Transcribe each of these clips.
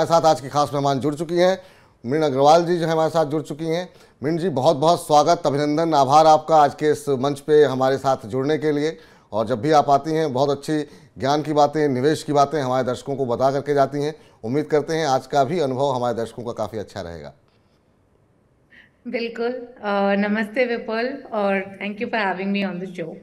हमारे साथ आज की खास मेहमान जुड़ चुकी हैं। मीन अग्रवाल जी जो है हमारे साथ जुड़ चुकी हैं। मीन जी, बहुत बहुत स्वागत, अभिनंदन, आभार आपका आज के इस मंच पे हमारे साथ जुड़ने के लिए। और जब भी आप आती हैं बहुत अच्छी ज्ञान की बातें, निवेश की बातें हमारे दर्शकों को बता करके जाती हैं। उम्मीद करते हैं आज का भी अनुभव हमारे दर्शकों का काफ़ी अच्छा रहेगा। बिल्कुल। नमस्ते विपुल, और thank you for having me on the show.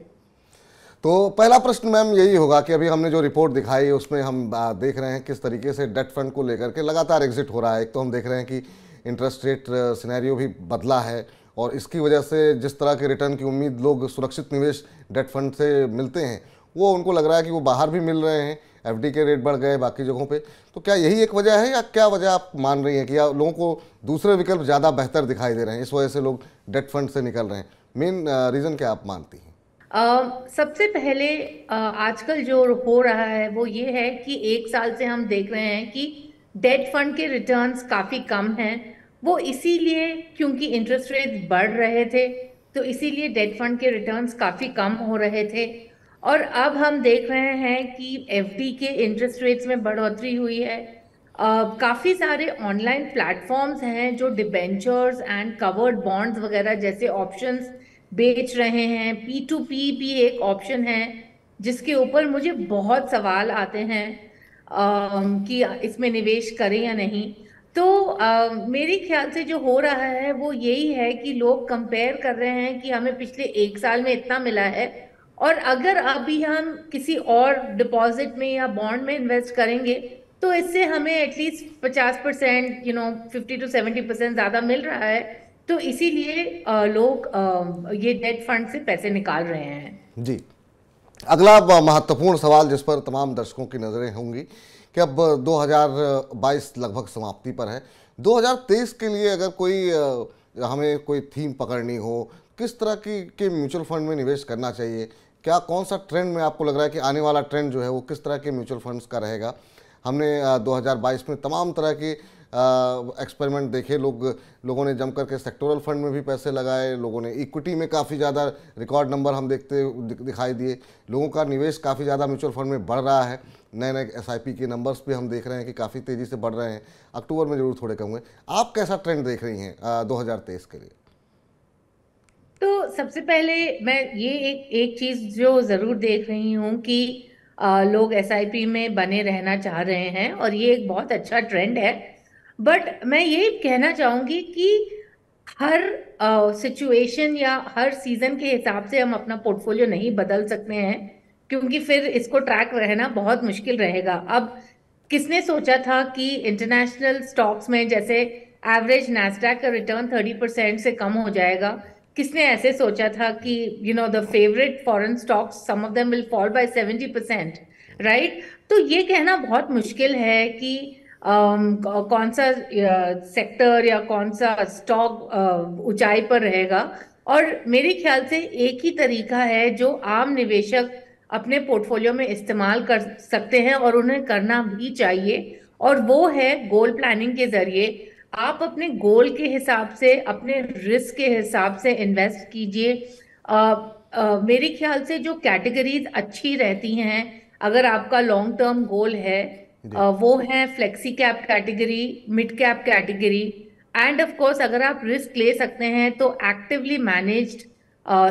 तो पहला प्रश्न मैम यही होगा कि अभी हमने जो रिपोर्ट दिखाई उसमें हम देख रहे हैं किस तरीके से डेट फंड को लेकर के लगातार एग्जिट हो रहा है। एक तो हम देख रहे हैं कि इंटरेस्ट रेट सिनेरियो भी बदला है और इसकी वजह से जिस तरह के रिटर्न की उम्मीद लोग सुरक्षित निवेश डेट फंड से मिलते हैं वो उनको लग रहा है कि वो बाहर भी मिल रहे हैं। एफडी के रेट बढ़ गए बाकी जगहों पे। तो क्या यही एक वजह है या क्या वजह आप मान रही हैं कि या लोगों को दूसरे विकल्प ज़्यादा बेहतर दिखाई दे रहे हैं, इस वजह से लोग डेट फंड से निकल रहे हैं? मेन रीज़न क्या आप मानती हैं? सबसे पहले आजकल जो हो रहा है वो ये है कि एक साल से हम देख रहे हैं कि डेट फंड के रिटर्न्स काफी कम हैं। वो इसीलिए क्योंकि इंटरेस्ट रेट बढ़ रहे थे, तो इसीलिए डेट फंड के रिटर्न्स काफी कम हो रहे थे। और अब हम देख रहे हैं कि एफडी के इंटरेस्ट रेट्स में बढ़ोतरी हुई है। काफी सारे ऑनलाइन प्लेटफॉर्म्स हैं जो डिबेंचर्स एंड कवर्ड बॉन्ड्स वगैरह जैसे ऑप्शंस बेच रहे हैं। पी टू पी भी एक ऑप्शन है जिसके ऊपर मुझे बहुत सवाल आते हैं कि इसमें निवेश करें या नहीं। तो मेरे ख्याल से जो हो रहा है वो यही है कि लोग कंपेयर कर रहे हैं कि हमें पिछले एक साल में इतना मिला है, और अगर अभी हम किसी और डिपॉजिट में या बॉन्ड में इन्वेस्ट करेंगे तो इससे हमें एटलीस्ट 50%, 50 to 70% ज्यादा मिल रहा है। तो इसीलिए लोग ये डेट फंड से पैसे निकाल रहे हैं। जी, अगला महत्वपूर्ण सवाल जिस पर तमाम दर्शकों की नज़रें होंगी कि अब 2022 लगभग समाप्ति पर है। 2023 के लिए अगर कोई हमें कोई थीम पकड़नी हो, किस तरह की के म्यूचुअल फंड में निवेश करना चाहिए? क्या कौन सा ट्रेंड में आपको लग रहा है कि आने वाला ट्रेंड जो है वो किस तरह के म्यूचुअल फंड्स का रहेगा? हमने 2022 में तमाम तरह के एक्सपेरिमेंट देखे। लोगों ने जम करके सेक्टोरल फंड में भी पैसे लगाए, लोगों ने इक्विटी में काफ़ी ज़्यादा रिकॉर्ड नंबर हम दिखाई दिए। लोगों का निवेश काफ़ी ज़्यादा म्यूचुअल फंड में बढ़ रहा है। नए नए एसआईपी के नंबर्स भी हम देख रहे हैं कि काफ़ी तेज़ी से बढ़ रहे हैं। अक्टूबर में जरूर थोड़े कम हुए। आप कैसा ट्रेंड देख रही हैं 2023 के लिए? तो सबसे पहले मैं ये एक चीज जो जरूर देख रही हूँ कि लोग एसआईपी में बने रहना चाह रहे हैं, और ये एक बहुत अच्छा ट्रेंड है। बट मैं ये कहना चाहूंगी कि हर सिचुएशन या हर सीजन के हिसाब से हम अपना पोर्टफोलियो नहीं बदल सकते हैं, क्योंकि फिर इसको ट्रैक रहना बहुत मुश्किल रहेगा। अब किसने सोचा था कि इंटरनेशनल स्टॉक्स में जैसे एवरेज नैस्डैक का रिटर्न 30% से कम हो जाएगा? किसने ऐसे सोचा था कि the favourite foreign stocks, some of them will fall by 70%, right? तो ये कहना बहुत मुश्किल है कि कौन सा सेक्टर या कौन सा स्टॉक ऊंचाई पर रहेगा। और मेरे ख्याल से एक ही तरीका है जो आम निवेशक अपने पोर्टफोलियो में इस्तेमाल कर सकते हैं, और उन्हें करना भी चाहिए, और वो है गोल प्लानिंग के जरिए। आप अपने गोल के हिसाब से, अपने रिस्क के हिसाब से इन्वेस्ट कीजिए। मेरे ख्याल से जो कैटेगरीज अच्छी रहती हैं अगर आपका लॉन्ग टर्म गोल है, जी, वो है flexi cap category, mid cap category, and of course अगर आप रिस्क ले सकते हैं तो actively managed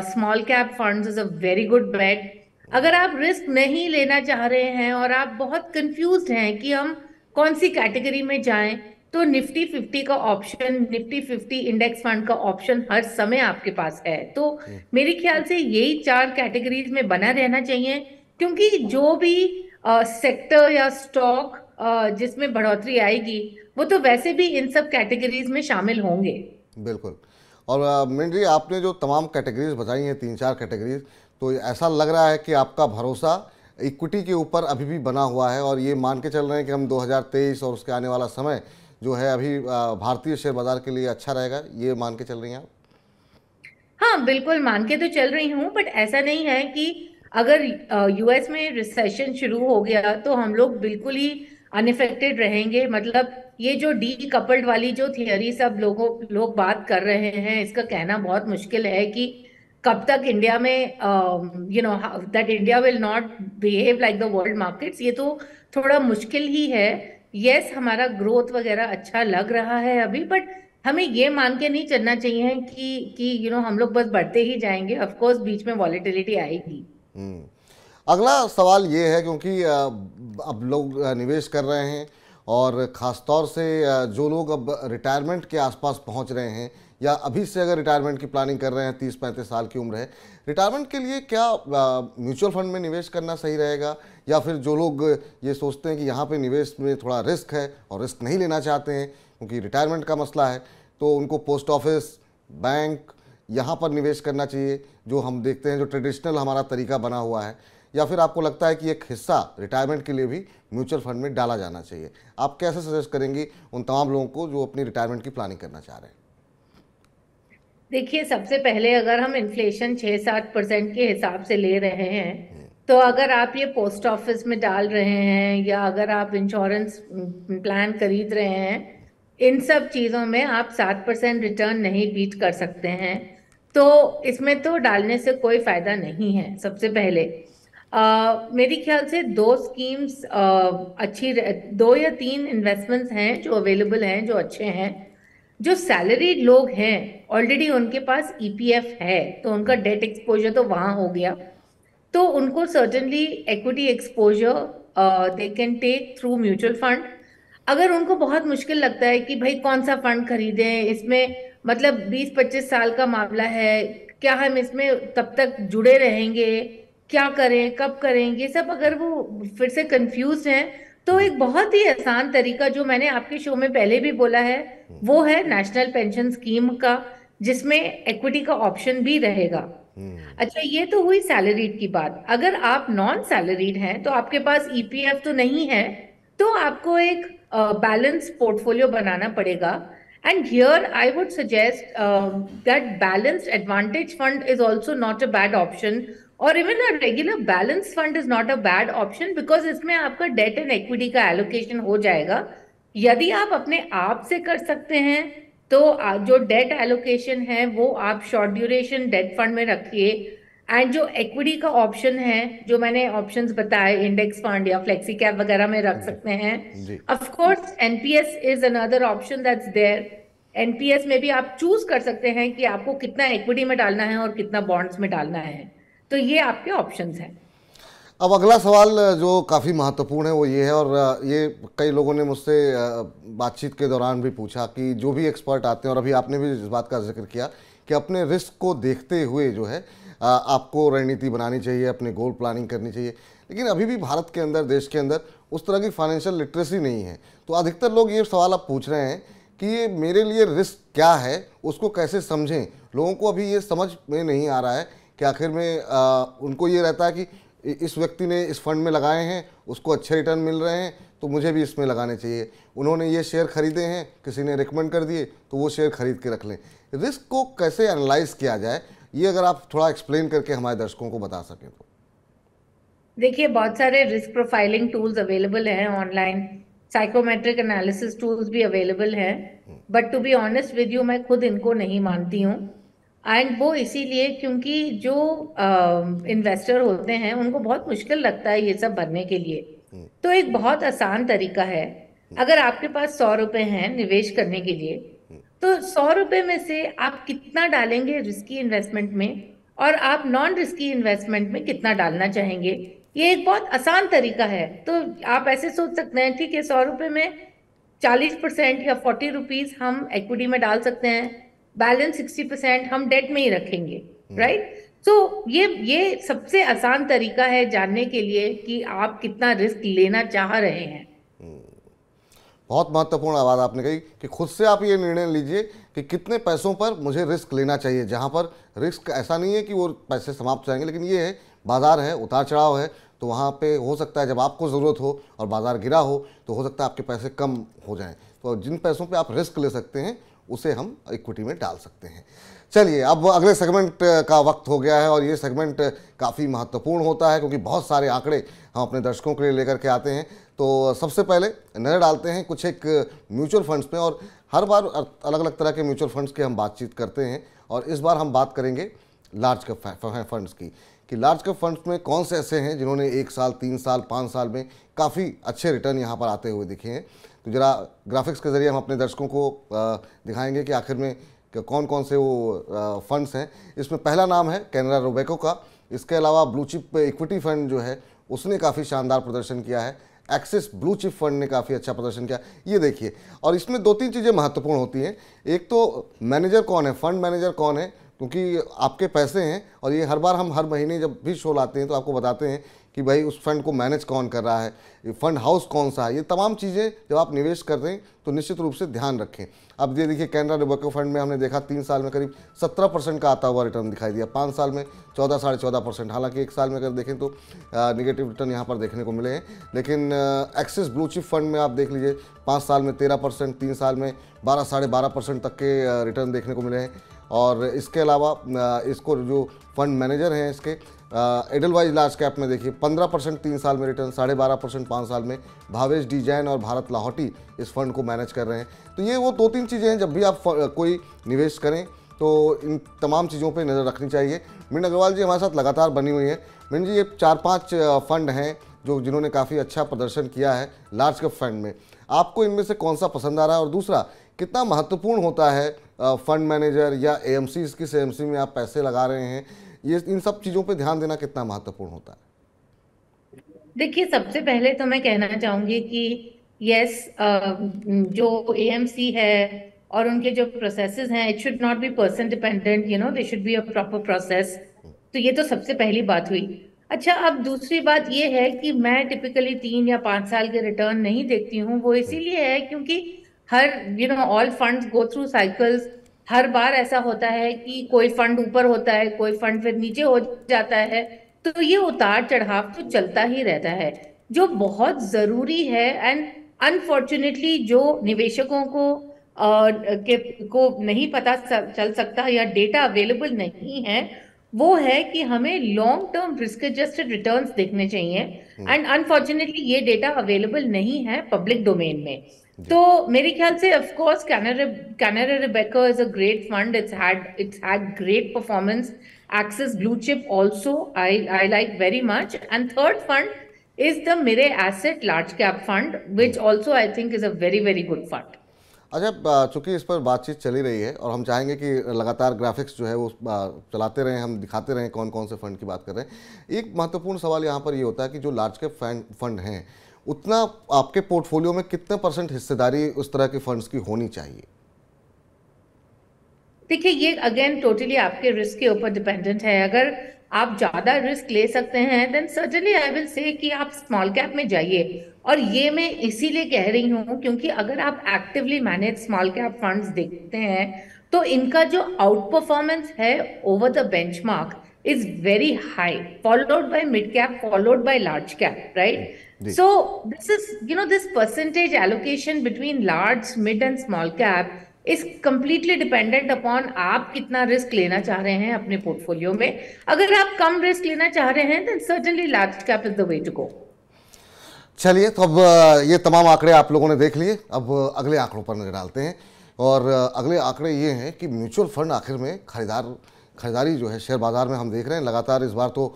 small cap funds is a very good bet. अगर आप रिस्क नहीं लेना चाह रहे हैं और आप बहुत कंफ्यूज्ड हैं कि हम कौन सी कैटेगरी में जाएं, तो निफ्टी 50 का ऑप्शन, निफ्टी 50 इंडेक्स फंड का ऑप्शन हर समय आपके पास है। तो मेरे ख्याल से यही चार कैटेगरीज में बना रहना चाहिए, क्योंकि जो भी सेक्टर या स्टॉक जिसमें बढ़ोतरी आएगी वो तो वैसे भी इन सब कैटेगरीज में शामिल होंगे। बिल्कुल। और मीन जी, आपने जो तमाम कैटेगरीज बताई हैं, 3-4 कैटेगरीज, तो ऐसा लग रहा है कि आपका भरोसा इक्विटी के ऊपर अभी भी बना हुआ है और ये मान के चल रहे हैं कि हम 2023 और उसके आने वाला समय जो है अभी भारतीय शेयर बाजार के लिए अच्छा रहेगा, ये मान के चल रही हैं आप? हाँ, बिल्कुल मान के तो चल रही हूँ, बट ऐसा नहीं है कि अगर यूएस में रिसेशन शुरू हो गया तो हम लोग बिल्कुल ही अनइफेक्टेड रहेंगे। मतलब ये जो डी कपल्ड वाली जो थियरी सब लोग बात कर रहे हैं, इसका कहना बहुत मुश्किल है कि कब तक इंडिया में that India will not behave like the world markets, ये तो थोड़ा मुश्किल ही है। यस हमारा ग्रोथ वगैरह अच्छा लग रहा है अभी, बट हमें ये मान के नहीं चलना चाहिए कि हम लोग बस बढ़ते ही जाएंगे। ऑफ कोर्स बीच में वॉलेटिलिटी आएगी। हम्म। अगला सवाल ये है, क्योंकि अब लोग निवेश कर रहे हैं, और ख़ास तौर से जो लोग अब रिटायरमेंट के आसपास पहुंच रहे हैं, या अभी से अगर रिटायरमेंट की प्लानिंग कर रहे हैं, 30-35 साल की उम्र है, रिटायरमेंट के लिए क्या म्यूचुअल फंड में निवेश करना सही रहेगा, या फिर जो लोग ये सोचते हैं कि यहाँ पे निवेश में थोड़ा रिस्क है और रिस्क नहीं लेना चाहते हैं क्योंकि रिटायरमेंट का मसला है, तो उनको पोस्ट ऑफिस, बैंक, यहाँ पर निवेश करना चाहिए, जो हम देखते हैं जो ट्रेडिशनल हमारा तरीका बना हुआ है, या फिर आपको लगता है कि एक हिस्सा रिटायरमेंट के लिए भी म्यूचुअल फंड में डाला जाना चाहिए? आप कैसे सजेस्ट करेंगी उन तमाम लोगों को जो अपनी रिटायरमेंट की प्लानिंग करना चाह रहे हैं? देखिए, सबसे पहले अगर हम इन्फ्लेशन 6-7% के हिसाब से ले रहे हैं, तो अगर आप ये पोस्ट ऑफिस में डाल रहे हैं या अगर आप इंश्योरेंस प्लान खरीद रहे हैं, इन सब चीज़ों में आप 7% रिटर्न नहीं बीट कर सकते हैं। तो इसमें तो डालने से कोई फायदा नहीं है। सबसे पहले मेरी ख्याल से दो स्कीम्स अच्छी, 2 या 3 इन्वेस्टमेंट्स हैं जो अवेलेबल हैं, जो अच्छे हैं। जो सैलरीड लोग हैं ऑलरेडी उनके पास ईपीएफ है, तो उनका डेट एक्सपोजर तो वहां हो गया, तो उनको certainly equity exposure they can take through mutual fund. अगर उनको बहुत मुश्किल लगता है कि भाई कौन सा फंड खरीदें, इसमें मतलब 20-25 साल का मामला है, क्या हम इसमें तब तक जुड़े रहेंगे, क्या करें, कब करेंगे, सब अगर वो फिर से कंफ्यूज हैं, तो एक बहुत ही आसान तरीका जो मैंने आपके शो में पहले भी बोला है, वो है नेशनल पेंशन स्कीम का, जिसमें इक्विटी का ऑप्शन भी रहेगा। अच्छा, ये तो हुई सैलरीड की बात। अगर आप नॉन सैलरीड हैं, तो आपके पास ईपीएफ तो नहीं है, तो आपको एक बैलेंस पोर्टफोलियो बनाना पड़ेगा। And here I would suggest that balanced advantage fund is also not a bad option, और even a regular balance fund is not a bad option, because इसमें आपका डेट एंड इक्विटी का allocation हो जाएगा। यदि आप अपने आप से कर सकते हैं, तो जो डेट एलोकेशन है वो आप शॉर्ट ड्यूरेशन डेट फंड में रखिए। एंड जो इक्विटी का ऑप्शन है, जो मैंने ऑप्शंस बताए, इंडेक्स फंड या फ्लेक्सी कैप वगैरह में रख सकते हैं। जी। Of course NPS is another option that's there. NPS में भी आप चूज कर सकते हैं कि आपको कितना इक्विटी में डालना है और कितना बॉन्ड्स में डालना है। तो ये आपके ऑप्शंस हैं। अब अगला सवाल जो काफ़ी महत्वपूर्ण है वो ये है, और ये कई लोगों ने मुझसे बातचीत के दौरान भी पूछा कि जो भी एक्सपर्ट आते हैं, और अभी आपने भी इस बात का जिक्र किया कि अपने रिस्क को देखते हुए जो है आपको रणनीति बनानी चाहिए, अपने गोल प्लानिंग करनी चाहिए, लेकिन अभी भी भारत के अंदर, देश के अंदर उस तरह की फाइनेंशियल लिटरेसी नहीं है। तो अधिकतर लोग ये सवाल अब पूछ रहे हैं कि ये मेरे लिए रिस्क क्या है, उसको कैसे समझें। लोगों को अभी ये समझ में नहीं आ रहा है कि आखिर में उनको ये रहता है कि इस व्यक्ति ने इस फंड में लगाए हैं, उसको अच्छे रिटर्न मिल रहे हैं, तो मुझे भी इसमें लगाने चाहिए। उन्होंने ये शेयर खरीदे हैं, किसी ने रिकमेंड कर दिए, तो वो शेयर खरीद के रख लें। रिस्क को कैसे एनालाइज किया जाए, ये अगर आप थोड़ा एक्सप्लेन करके हमारे दर्शकों को बता सकें तो। देखिए, बहुत सारे रिस्क प्रोफाइलिंग टूल्स अवेलेबल हैं ऑनलाइन, साइकोमेट्रिक एनालिसिस टूल्स भी अवेलेबल हैं, but to be honest with you, मैं खुद इनको नहीं मानती हूँ। एंड वो इसीलिए क्योंकि जो इन्वेस्टर होते हैं उनको बहुत मुश्किल लगता है ये सब भरने के लिए। तो एक बहुत आसान तरीका है, अगर आपके पास 100 रुपए हैं निवेश करने के लिए, तो 100 रुपए में से आप कितना डालेंगे रिस्की इन्वेस्टमेंट में, और आप नॉन रिस्की इन्वेस्टमेंट में कितना डालना चाहेंगे। ये एक बहुत आसान तरीका है। तो आप ऐसे सोच सकते हैं, ठीक है, 100 रुपए में 40% या 40 रुपीज हम इक्विटी में डाल सकते हैं, बैलेंस 60% हम डेट में ही रखेंगे, राइट। तो ये सबसे आसान तरीका है जानने के लिए कि आप कितना रिस्क लेना चाह रहे हैं। बहुत महत्वपूर्ण बात आपने कही कि खुद से आप ये निर्णय लीजिए कि कितने पैसों पर मुझे रिस्क लेना चाहिए, जहाँ पर रिस्क ऐसा नहीं है कि वो पैसे समाप्त हो जाएंगे, लेकिन ये है बाजार है, उतार चढ़ाव है, तो वहाँ पे हो सकता है जब आपको ज़रूरत हो और बाजार गिरा हो तो हो सकता है आपके पैसे कम हो जाएं। तो जिन पैसों पे आप रिस्क ले सकते हैं उसे हम इक्विटी में डाल सकते हैं। चलिए, अब अगले सेगमेंट का वक्त हो गया है, और ये सेगमेंट काफ़ी महत्वपूर्ण होता है क्योंकि बहुत सारे आंकड़े हम अपने दर्शकों के लिए लेकर के आते हैं। तो सबसे पहले नज़र डालते हैं कुछ एक म्यूचुअल फंड्स में, और हर बार अलग अलग तरह के म्यूचुअल फंड्स की हम बातचीत करते हैं, और इस बार हम बात करेंगे लार्ज कैप फंड्स की, कि लार्ज कैप फंड्स में कौन से ऐसे हैं जिन्होंने 1 साल, 3 साल, 5 साल में काफ़ी अच्छे रिटर्न यहाँ पर आते हुए दिखे हैं। तो जरा ग्राफिक्स के जरिए हम अपने दर्शकों को दिखाएंगे कि आखिर में कौन कौन से वो फंड्स हैं। इसमें पहला नाम है कैनरा रोबेको का। इसके अलावा ब्लू चिप इक्विटी फंड जो है उसने काफ़ी शानदार प्रदर्शन किया है। एक्सिस ब्लू चिप फंड ने काफ़ी अच्छा प्रदर्शन किया, ये देखिए। और इसमें दो तीन चीज़ें महत्वपूर्ण होती हैं। एक तो मैनेजर कौन है, फंड मैनेजर कौन है, क्योंकि आपके पैसे हैं और ये हर बार हम हर महीने जब भी शो लाते हैं तो आपको बताते हैं कि भाई उस फंड को मैनेज कौन कर रहा है, ये फंड हाउस कौन सा है। ये तमाम चीज़ें जब आप निवेश कर रहे हैं तो निश्चित रूप से ध्यान रखें। अब ये देखिए कैनरा रोबेको फंड में हमने देखा 3 साल में करीब 17% का आता हुआ रिटर्न दिखाई दिया, 5 साल में 14 साढ़े 14%। हालांकि एक साल में अगर देखें तो निगेटिव रिटर्न यहाँ पर देखने को मिले हैं। लेकिन एक्सिस ब्लू चिप फंड में आप देख लीजिए 5 साल में 13%, 3 साल में 12 साढ़े 12% तक के रिटर्न देखने को मिले हैं। और इसके अलावा इसको जो फंड मैनेजर हैं इसके एडलवाइज लार्ज कैप में देखिए 15% 3 साल में रिटर्न, 12.5% 5 साल में भावेश डी जैन और भारत लाहौटी इस फंड को मैनेज कर रहे हैं। तो ये वो दो तीन चीज़ें हैं, जब भी आप कोई निवेश करें तो इन तमाम चीज़ों पे नज़र रखनी चाहिए। मिंड अग्रवाल जी हमारे साथ लगातार बनी हुई है। मिंड जी, ये 4-5 फंड हैं जिन्होंने काफ़ी अच्छा प्रदर्शन किया है लार्ज कैप फंड में। आपको इनमें से कौन सा पसंद आ रहा है, और दूसरा कितना महत्वपूर्ण होता है फंड मैनेजर या एएमसी, किस एएमसी में आप पैसे लगा रहे हैं, ये इन सब चीज़ों पे ध्यान देना कितना महत्वपूर्ण होता है? देखिए, सबसे पहले तो मैं कहना चाहूंगी कि यस, जो एएमसी है और उनके जो प्रोसेसेस हैं, it should not be person dependent, they should be a proper process. तो ये तो सबसे पहली बात हुई। अच्छा, अब दूसरी बात ये है कि मैं टिपिकली 3 या 5 साल के रिटर्न नहीं देखती हूँ। वो इसीलिए है क्योंकि हर all funds go through cycles. हर बार ऐसा होता है कि कोई फंड ऊपर होता है, कोई फंड फिर नीचे हो जाता है। तो ये उतार चढ़ाव तो चलता ही रहता है, जो बहुत जरूरी है। एंड अनफॉर्चुनेटली जो निवेशकों को नहीं पता चल सकता या डेटा अवेलेबल नहीं है, वो है कि हमें long term risk adjusted returns देखने चाहिए। एंड अनफॉर्चुनेटली ये डेटा अवेलेबल नहीं है पब्लिक डोमेन में। तो मेरे ख्याल से of course Canara Robeco is a great fund. It's had great performance. Axis Blue Chip also I like very much. And third fund is the Mirae Asset Large Cap Fund, which also I think is a very very good fund. अच्छा, चूंकि इस पर बातचीत चली रही है और हम चाहेंगे कि लगातार ग्राफिक्स जो है वो चलाते रहें, हम दिखाते रहें कौन कौन से फंड की बात कर रहे हैं। एक महत्वपूर्ण सवाल यहाँ पर ये होता है कि जो लार्ज कैप फंड हैं, उतना आपके पोर्टफोलियो में कितने % हिस्सेदारी उस तरह के फंड्स की होनी चाहिए? देखिए, ये अगेन टोटली आपके रिस्क के ऊपर डिपेंडेंट है। अगर आप ज्यादा रिस्क ले सकते हैं then certainly I will say कि आप स्मॉल कैप में जाइए। और ये मैं इसीलिए कह रही हूँ क्योंकि अगर आप actively manage small cap funds देखते हैं तो इनका जो आउट परफॉर्मेंस है over the benchmark is very high, followed by mid cap, followed by large cap, right? So this is this percentage allocation between large, mid and small cap is completely dependent upon आप कितना risk लेना चाह रहे हैं अपने portfolio में। अगर आप कम रिस्क लेना चाह रहे हैं then certainly large cap is the way to go. चलिए, तो अब ये तमाम आंकड़े आप लोगों ने देख लिए। अब अगले आंकड़ों पर नजर डालते हैं, और अगले आंकड़े ये हैं कि म्यूचुअल फंड आखिर में खरीदारी जो है शेयर बाजार में हम देख रहे हैं लगातार। इस बार तो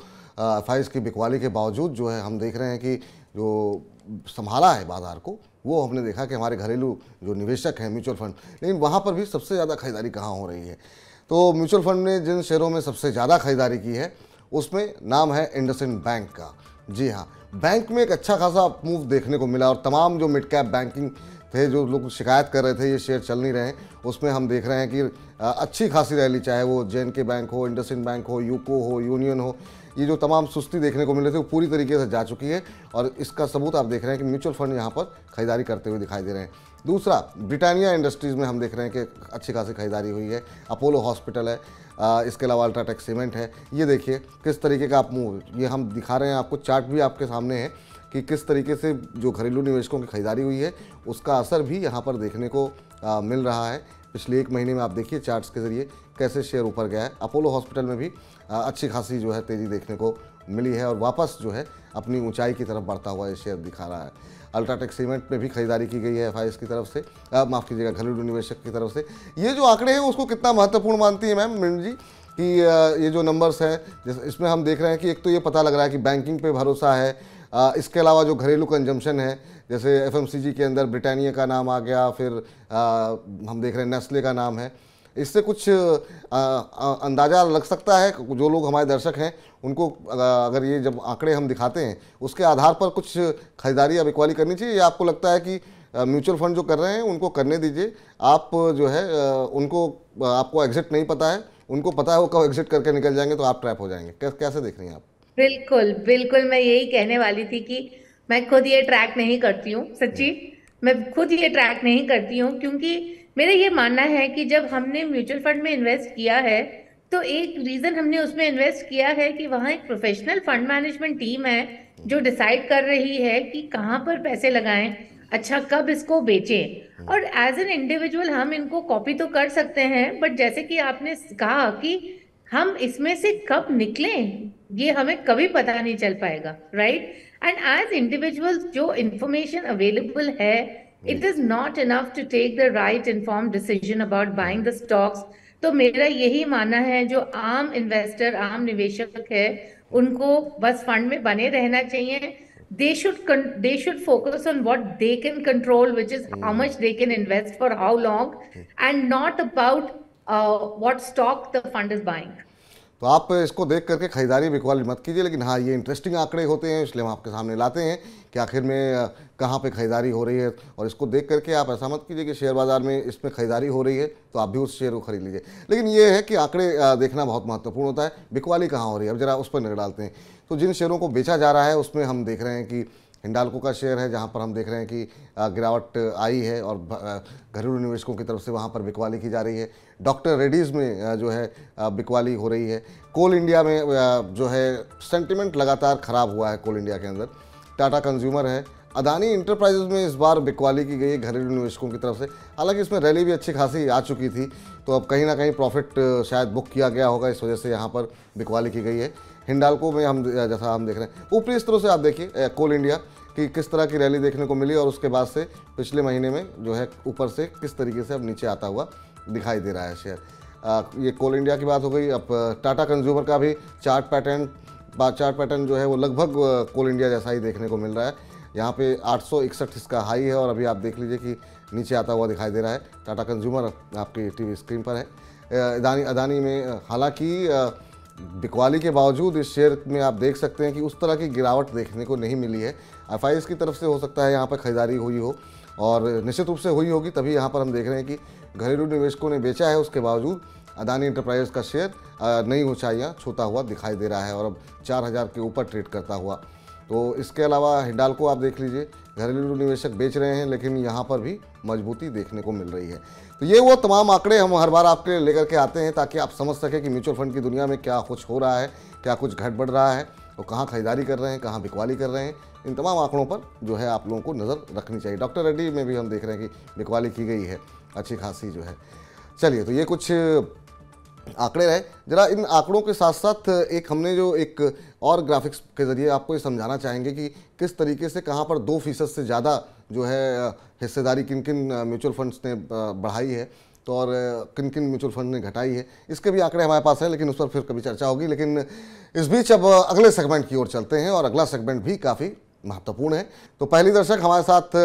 एफआईज की बिकवाली के बावजूद जो है हम देख रहे हैं कि जो संभाला है बाजार को, वो हमने देखा कि हमारे घरेलू जो निवेशक हैं म्यूचुअल फंड, लेकिन वहाँ पर भी सबसे ज़्यादा खरीदारी कहाँ हो रही है। तो म्यूचुअल फंड ने जिन शेयरों में सबसे ज़्यादा खरीदारी की है उसमें नाम है इंडसइंड बैंक का। जी हाँ, बैंक में एक अच्छा खासा मूव देखने को मिला, और तमाम जो मिड कैप बैंकिंग थे, जो लोग शिकायत कर रहे थे ये शेयर चल नहीं रहे हैं, उसमें हम देख रहे हैं कि अच्छी खासी रैली, चाहे वो जे&के बैंक हो, इंडसइंड बैंक हो, यूको हो, यूनियन हो, ये जो तमाम सुस्ती देखने को मिल रही थी वो पूरी तरीके से जा चुकी है। और इसका सबूत आप देख रहे हैं कि म्यूचुअल फंड यहाँ पर खरीदारी करते हुए दिखाई दे रहे हैं। दूसरा, ब्रिटानिया इंडस्ट्रीज़ में हम देख रहे हैं कि अच्छी खासी खरीदारी हुई है। अपोलो हॉस्पिटल है, इसके अलावा अल्ट्राटेक सीमेंट है। ये देखिए किस तरीके का आप मूव, ये हम दिखा रहे हैं आपको, चार्ट भी आपके सामने है कि किस तरीके से जो घरेलू निवेशकों की खरीदारी हुई है उसका असर भी यहाँ पर देखने को मिल रहा है। पिछले 1 महीने में आप देखिए चार्ट्स के ज़रिए कैसे शेयर ऊपर गया है। अपोलो हॉस्पिटल में भी अच्छी खासी जो है तेज़ी देखने को मिली है और वापस जो है अपनी ऊंचाई की तरफ बढ़ता हुआ ये शेयर दिखा रहा है। अल्ट्राटेक सीमेंट में भी खरीदारी की गई है एफआईएस की तरफ से, माफ़ कीजिएगा घरेलू निवेशक की तरफ से। ये जो आंकड़े हैं उसको कितना महत्वपूर्ण मानती है मैम मिंड जी कि ये जो नंबर्स हैं इसमें हम देख रहे हैं कि एक तो ये पता लग रहा है कि बैंकिंग पे भरोसा है, इसके अलावा जो घरेलू कंजम्पशन है जैसे एफएमसीजी के अंदर ब्रिटानिया का नाम आ गया, फिर हम देख रहे हैं नेस्ले का नाम है। इससे कुछ अंदाज़ा लग सकता है, जो लोग हमारे दर्शक हैं उनको अगर ये जब आंकड़े हम दिखाते हैं उसके आधार पर कुछ खरीदारी या बिकवाली करनी चाहिए, या आपको लगता है कि म्यूचुअल फंड जो कर रहे हैं उनको करने दीजिए, आप जो है उनको आपको एग्जिट नहीं पता है, उनको पता है वो कब एग्जिट करके निकल जाएंगे तो आप ट्रैप हो जाएंगे? कैसे देख रही हैं आप? बिल्कुल बिल्कुल, मैं यही कहने वाली थी कि मैं खुद ये ट्रैक नहीं करती हूँ, सच्ची। मैं खुद ये ट्रैक नहीं करती हूँ, क्योंकि मेरा ये मानना है कि जब हमने म्यूचुअल फंड में इन्वेस्ट किया है, तो एक रीजन हमने उसमें इन्वेस्ट किया है कि वहाँ एक प्रोफेशनल फंड मैनेजमेंट टीम है जो डिसाइड कर रही है कि कहाँ पर पैसे लगाएं, अच्छा कब इसको बेचें। और एज एन इंडिविजुअल हम इनको कॉपी तो कर सकते हैं, बट जैसे कि आपने कहा कि हम इसमें से कब निकलें ये हमें कभी पता नहीं चल पाएगा, राइट। एंड एज इंडिविजुअल्स जो इंफॉर्मेशन अवेलेबल है, it is not enough to take the right informed decision about buying the stocks. तो मेरा यही मानना है, जो आम इन्वेस्टर, आम निवेशक है, उनको बस फंड में बने रहना चाहिए। They should focus on what they can control, which is how much they can invest for how long, and not about what stock the fund is buying. तो आप इसको देख करके खरीदारी बिकवाली मत कीजिए, लेकिन हाँ ये इंटरेस्टिंग आंकड़े होते हैं इसलिए हम आपके सामने लाते हैं कि आखिर में कहाँ पे खरीदारी हो रही है। और इसको देख करके आप ऐसा मत कीजिए कि शेयर बाज़ार में इसमें खरीदारी हो रही है तो आप भी उस शेयर को खरीद लीजिए। लेकिन ये है कि आंकड़े देखना बहुत महत्वपूर्ण होता है, बिकवाली कहाँ हो रही है अब जरा उस पर नजर डालते हैं। तो जिन शेयरों को बेचा जा रहा है उसमें हम देख रहे हैं कि हिंडाल्को का शेयर है, जहां पर हम देख रहे हैं कि गिरावट आई है और घरेलू निवेशकों की तरफ से वहां पर बिकवाली की जा रही है। डॉक्टर रेड्डीज़ में जो है बिकवाली हो रही है। कोल इंडिया में जो है सेंटिमेंट लगातार ख़राब हुआ है कोल इंडिया के अंदर। टाटा कंज्यूमर है। अदानी इंटरप्राइजेज में इस बार बिकवाली की गई है घरेलू निवेशकों की तरफ से, हालांकि इसमें रैली भी अच्छी खासी आ चुकी थी, तो अब कहीं ना कहीं प्रॉफिट शायद बुक किया गया होगा, इस वजह से यहाँ पर बिकवाली की गई है। हिंडाल्को में हम जैसा हम देख रहे हैं ऊपरी स्तरों से, आप देखिए कोल इंडिया कि किस तरह की रैली देखने को मिली और उसके बाद से पिछले महीने में जो है ऊपर से किस तरीके से अब नीचे आता हुआ दिखाई दे रहा है शेयर। ये कोल इंडिया की बात हो गई। अब टाटा कंज्यूमर का भी चार्ट पैटर्न जो है वो लगभग कोल इंडिया जैसा ही देखने को मिल रहा है। यहाँ पे 861 इसका हाई है और अभी आप देख लीजिए कि नीचे आता हुआ दिखाई दे रहा है। टाटा कंज्यूमर आपकी टीवी स्क्रीन पर है। अदानी में हालांकि बिकवाली के बावजूद इस शेयर में आप देख सकते हैं कि उस तरह की गिरावट देखने को नहीं मिली है। एफआईएस की तरफ से हो सकता है यहाँ पर खरीदारी हुई हो, और निश्चित रूप से हुई होगी, तभी यहाँ पर हम देख रहे हैं कि घरेलू निवेशकों ने बेचा है। उसके बावजूद अदानी इंटरप्राइजेस का शेयर नई ऊंचाइयाँ छूता हुआ दिखाई दे रहा है और अब 4000 के ऊपर ट्रेड करता हुआ। तो इसके अलावा हिंडाल्को आप देख लीजिए, घरेलू निवेशक बेच रहे हैं लेकिन यहाँ पर भी मजबूती देखने को मिल रही है। तो ये वो तमाम आंकड़े हम हर बार आपके लिए लेकर के आते हैं ताकि आप समझ सकें कि म्यूचुअल फंड की दुनिया में क्या कुछ हो रहा है, क्या कुछ घट बढ़ रहा है, और कहाँ खरीदारी कर रहे हैं, कहाँ बिकवाली कर रहे हैं। इन तमाम आंकड़ों पर जो है आप लोगों को नज़र रखनी चाहिए। डॉक्टर रेड्डी में भी हम देख रहे हैं कि बिकवाली की गई है अच्छी खासी जो है। चलिए, तो ये कुछ आंकड़े रहे। जरा इन आंकड़ों के साथ साथ एक और ग्राफिक्स के ज़रिए आपको ये समझाना चाहेंगे कि किस तरीके से कहाँ पर 2% से ज़्यादा जो है हिस्सेदारी किन किन म्यूचुअल फंड्स ने बढ़ाई है, तो और किन किन म्यूचुअल फंड ने घटाई है। इसके भी आंकड़े हमारे पास हैं, लेकिन उस पर फिर कभी चर्चा होगी। लेकिन इस बीच अब अगले सेगमेंट की ओर चलते हैं और अगला सेगमेंट भी काफ़ी महत्वपूर्ण है। तो पहली दर्शक हमारे साथ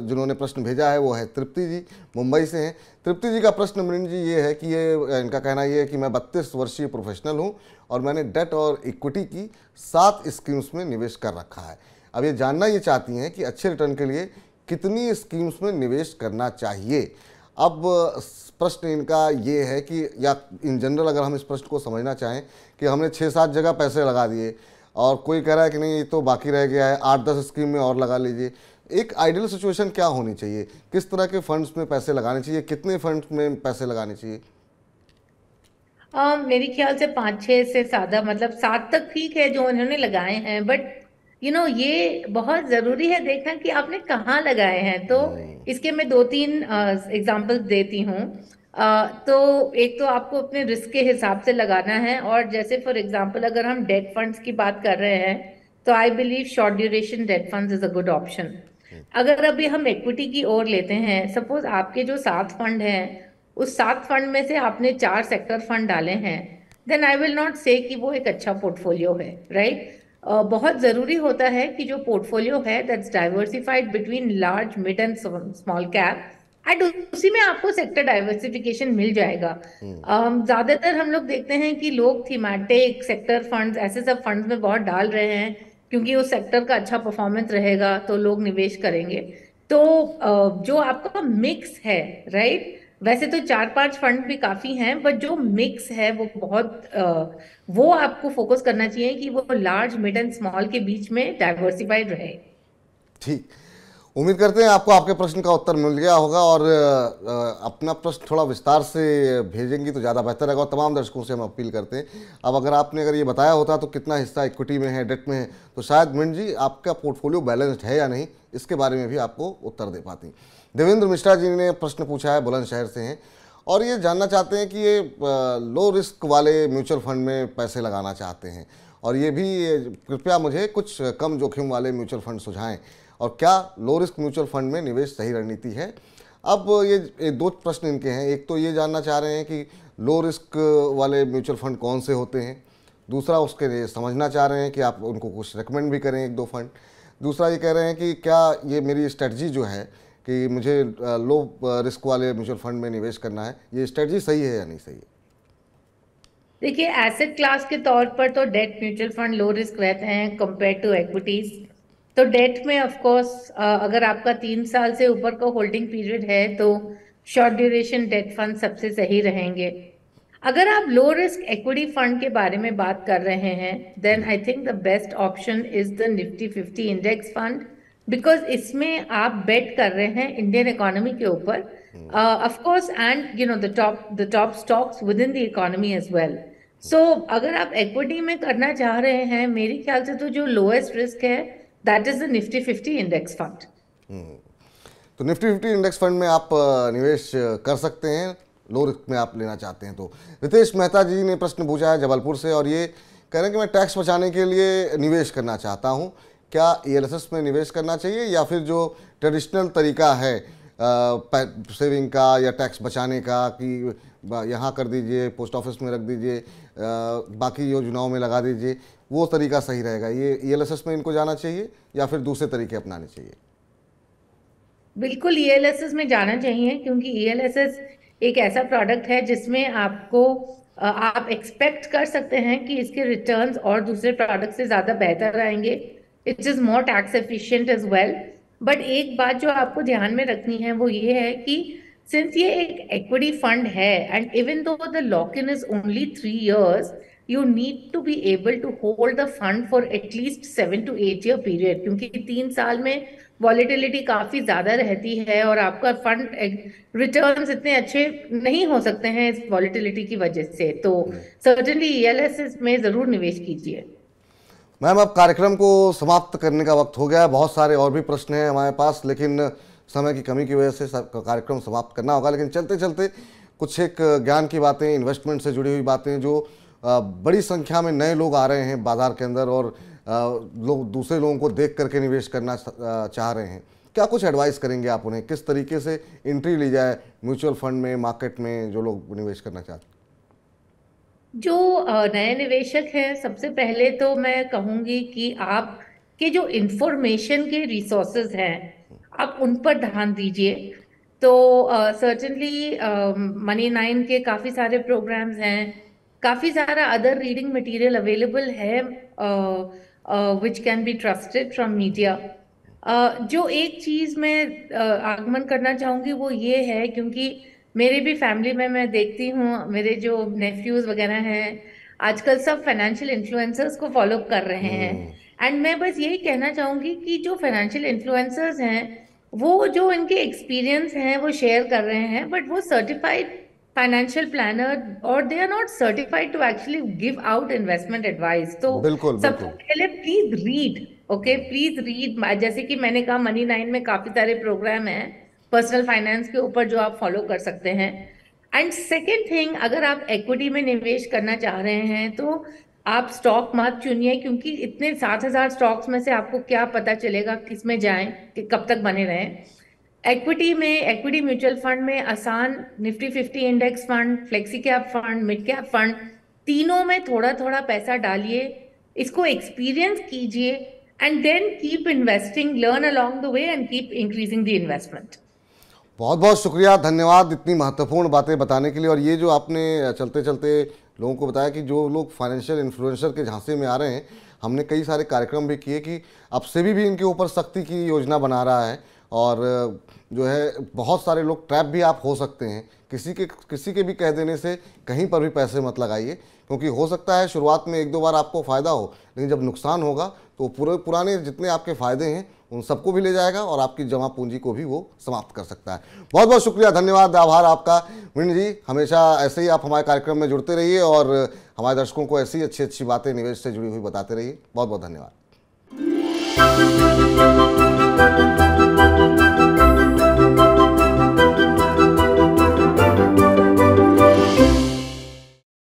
जिन्होंने प्रश्न भेजा है वो है तृप्ति जी, मुंबई से हैं। तृप्ति जी का प्रश्न मृण जी ये है कि इनका कहना ये है कि मैं 32 वर्षीय प्रोफेशनल हूं और मैंने डेट और इक्विटी की 7 स्कीम्स में निवेश कर रखा है। अब ये जानना ये चाहती हैं कि अच्छे रिटर्न के लिए कितनी स्कीम्स में निवेश करना चाहिए। अब प्रश्न इनका ये है कि, या इन जनरल अगर हम इस प्रश्न को समझना चाहें कि हमने 6-7 जगह पैसे लगा दिए और कोई कह रहा है कि नहीं ये तो बाकी रह गया है, 8-10 स्कीम में और लगा लीजिए, एक आइडियल सिचुएशन क्या होनी चाहिए? किस तरह के फंड्स में पैसे लगाने चाहिए, कितने फंड्स में पैसे लगाने चाहिए? मेरे ख्याल से 5-6 से ज्यादा, मतलब 7 तक ठीक है जो उन्होंने लगाए हैं, बट ये बहुत जरूरी है देखना कि आपने कहाँ लगाए हैं। तो इसके मैं 2-3 एग्जाम्पल देती हूँ। तो एक तो आपको अपने रिस्क के हिसाब से लगाना है, और जैसे फॉर एग्जांपल अगर हम डेट फंड्स की बात कर रहे हैं तो I believe short duration date funds is a good option. अगर अभी हम इक्विटी की ओर लेते हैं, सपोज आपके जो 7 फंड हैं उस 7 फंड में से आपने 4 सेक्टर फंड डाले हैं, देन आई विल नॉट से कि वो एक अच्छा पोर्टफोलियो है, राइट। बहुत जरूरी होता है कि जो पोर्टफोलियो है that's diversified between large mid and small cap, and उसी में आपको सेक्टर डाइवर्सिफिकेशन मिल जाएगा। ज्यादातर हम लोग देखते हैं कि लोग थीमेटिक सेक्टर फंड्स ऐसे सब फंड्स में बहुत डाल रहे हैं, क्योंकि उस सेक्टर का अच्छा परफॉर्मेंस रहेगा तो लोग निवेश करेंगे। तो जो आपका मिक्स है, राइट, वैसे तो चार पांच फंड भी काफी हैं, बट जो मिक्स है वो बहुत वो आपको फोकस करना चाहिए कि वो लार्ज मिड एंड स्मॉल के बीच में डाइवर्सिफाइड रहे। ठीक। उम्मीद करते हैं आपको आपके प्रश्न का उत्तर मिल गया होगा, और अपना प्रश्न थोड़ा विस्तार से भेजेंगी तो ज़्यादा बेहतर रहेगा। और तमाम दर्शकों से हम अपील करते हैं, अब अगर ये बताया होता तो कितना हिस्सा इक्विटी में है, डेट में है, तो शायद मिंट जी आपका पोर्टफोलियो बैलेंस्ड है या नहीं, इसके बारे में भी आपको उत्तर दे पाती। देवेंद्र मिश्रा जी ने प्रश्न पूछा है, बुलंदशहर से हैं, और ये जानना चाहते हैं कि ये लो रिस्क वाले म्यूचुअल फंड में पैसे लगाना चाहते हैं, और ये भी कृपया मुझे कुछ कम जोखिम वाले म्यूचुअल फंड सुझाएं, और क्या लो रिस्क म्यूचुअल फंड में निवेश सही रणनीति है। अब ये दो प्रश्न इनके हैं। एक तो ये जानना चाह रहे हैं कि लो रिस्क वाले म्यूचुअल फंड कौन से होते हैं, दूसरा उसके लिए समझना चाह रहे हैं कि आप उनको कुछ रेकमेंड भी करें एक दो फंड। दूसरा ये कह रहे हैं कि क्या ये मेरी स्ट्रेटजी जो है कि मुझे लो रिस्क वाले म्यूचुअल फंड में निवेश करना है, ये स्ट्रेटजी सही है या नहीं सही है। देखिए, एसेट क्लास के तौर पर तो debt mutual fund low risk रहते हैं कंपेयर टू इक्विटीज। तो डेट में ऑफ कोर्स अगर आपका 3 साल से ऊपर का होल्डिंग पीरियड है तो शॉर्ट ड्यूरेशन डेट फंड सबसे सही रहेंगे। अगर आप लो रिस्क इक्विटी फंड के बारे में बात कर रहे हैं, then I think the best option is the Nifty 50 index fund, because इसमें आप बेट कर रहे हैं इंडियन इकोनॉमी के ऊपर, of course, and you know the top stocks within the economy as well. So अगर आप इक्विटी में करना चाह रहे हैं, मेरे ख्याल से तो जो लोएस्ट रिस्क है that is the Nifty 50 index fund. तो निफ्टी 50 इंडेक्स फंड में आप निवेश कर सकते हैं, लो रिस्क में आप लेना चाहते हैं तो। रितेश मेहता जी ने प्रश्न पूछा है जबलपुर से, और ये कह रहे हैं कि मैं टैक्स बचाने के लिए निवेश करना चाहता हूँ, क्या ईएलएसएस में निवेश करना चाहिए या फिर जो ट्रेडिशनल तरीका है सेविंग का या टैक्स बचाने का कि यहाँ कर दीजिए, पोस्ट ऑफिस में रख दीजिए, बाकी योजनाओं में लगा दीजिए, वो तरीका सही रहेगा? ये ईएलएसएस में इनको जाना चाहिए या फिर दूसरे तरीके अपनाने चाहिए? बिल्कुल ईएलएसएस में जाना चाहिए, क्योंकि ईएलएसएस एक ऐसा प्रोडक्ट है जिसमें आपको आप एक्सपेक्ट कर सकते हैं कि इसके रिटर्न्स और दूसरे प्रोडक्ट से ज्यादा बेहतर आएंगे। It is more tax efficient as well. But एक बात जो आपको ध्यान में रखनी है वो ये है कि सिंस ये एक इक्विटी फंड है, and even though the lock in is only 3 years, you need to be able to hold the fund for at least 7 to 8 year period, क्योंकि 3 साल में वॉलेटिलिटी काफी ज्यादा रहती है और आपका फंड रिटर्न्स इतने अच्छे नहीं हो सकते हैं इस वॉलेटिलिटी की वजह से। तो सर्टेनली ईएलएसएस में जरूर निवेश कीजिए। मैम, अब कार्यक्रम को समाप्त करने का वक्त हो गया है। बहुत सारे और भी प्रश्न हैं हमारे पास, लेकिन समय की कमी की वजह से कार्यक्रम समाप्त करना होगा। लेकिन चलते चलते कुछ एक ज्ञान की बातें, इन्वेस्टमेंट से जुड़ी हुई बातें, जो बड़ी संख्या में नए लोग आ रहे हैं बाजार के अंदर और लोग दूसरे लोगों को देख करके निवेश करना चाह रहे हैं, क्या कुछ एडवाइस करेंगे आप उन्हें? किस तरीके से एंट्री ली जाए म्यूचुअल फंड में, मार्केट में, जो लोग निवेश करना चाहते हैं? जो नए निवेशक हैं, सबसे पहले तो मैं कहूंगी कि आप के जो इंफॉर्मेशन के रिसोर्सेज हैं आप उन पर ध्यान दीजिए। तो सर्टेनली Money9 के काफी सारे प्रोग्राम्स हैं, काफी सारा अदर रीडिंग मटेरियल अवेलेबल है which can be trusted from media. जो एक चीज मैं आगमन करना चाहूंगी वो ये है, क्योंकि मेरे भी फैमिली में मैं देखती हूँ, मेरे जो नेफ्यूज वगैरह हैं आजकल सब फाइनेंशियल इन्फ्लुएंसर्स को फॉलो कर रहे हैं। एंड मैं बस यही कहना चाहूंगी कि जो फाइनेंशियल इन्फ्लुएंसर्स हैं वो जो इनके एक्सपीरियंस हैं वो शेयर कर रहे हैं, बट वो सर्टिफाइड फाइनेंशियल प्लानर और they are not certified to actually give out investment advice. तो बिल्कुल सबसे बिल्कुल। पहले please read, okay, please read. जैसे कि मैंने कहा, Money9 में काफी सारे प्रोग्राम हैं पर्सनल फाइनेंस के ऊपर जो आप फॉलो कर सकते हैं। एंड सेकेंड थिंग, अगर आप इक्विटी में निवेश करना चाह रहे हैं तो आप स्टॉक मत चुनिए, क्योंकि इतने 7,000 स्टॉक्स में से आपको क्या पता चलेगा किस में जाएं, कि कब तक बने रहें। इक्विटी म्यूचुअल फंड में आसान Nifty 50 index fund, flexi cap fund, mid cap fund, तीनों में थोड़ा थोड़ा पैसा डालिए। इसको एक्सपीरियंस कीजिए and then keep investing, learn along the way and keep increasing the investment. बहुत बहुत शुक्रिया, धन्यवाद इतनी महत्वपूर्ण बातें बताने के लिए। और ये जो आपने चलते चलते लोगों को बताया कि जो लोग फाइनेंशियल इन्फ्लुएंसर के झांसे में आ रहे हैं, हमने कई सारे कार्यक्रम भी किए कि अब सेबी भी इनके ऊपर सख्ती की योजना बना रहा है। और जो है बहुत सारे लोग ट्रैप भी आप हो सकते हैं, किसी के भी कह देने से कहीं पर भी पैसे मत लगाइए, क्योंकि हो सकता है शुरुआत में एक दो बार आपको फ़ायदा हो, लेकिन जब नुकसान होगा तो पुराने जितने आपके फ़ायदे हैं उन सबको भी ले जाएगा और आपकी जमा पूंजी को भी वो समाप्त कर सकता है। बहुत बहुत शुक्रिया, धन्यवाद, आभार आपका वीण जी। हमेशा ऐसे ही आप हमारे कार्यक्रम में जुड़ते रहिए और हमारे दर्शकों को ऐसी अच्छी अच्छी बातें निवेश से जुड़ी हुई बताते रहिए। बहुत बहुत धन्यवाद।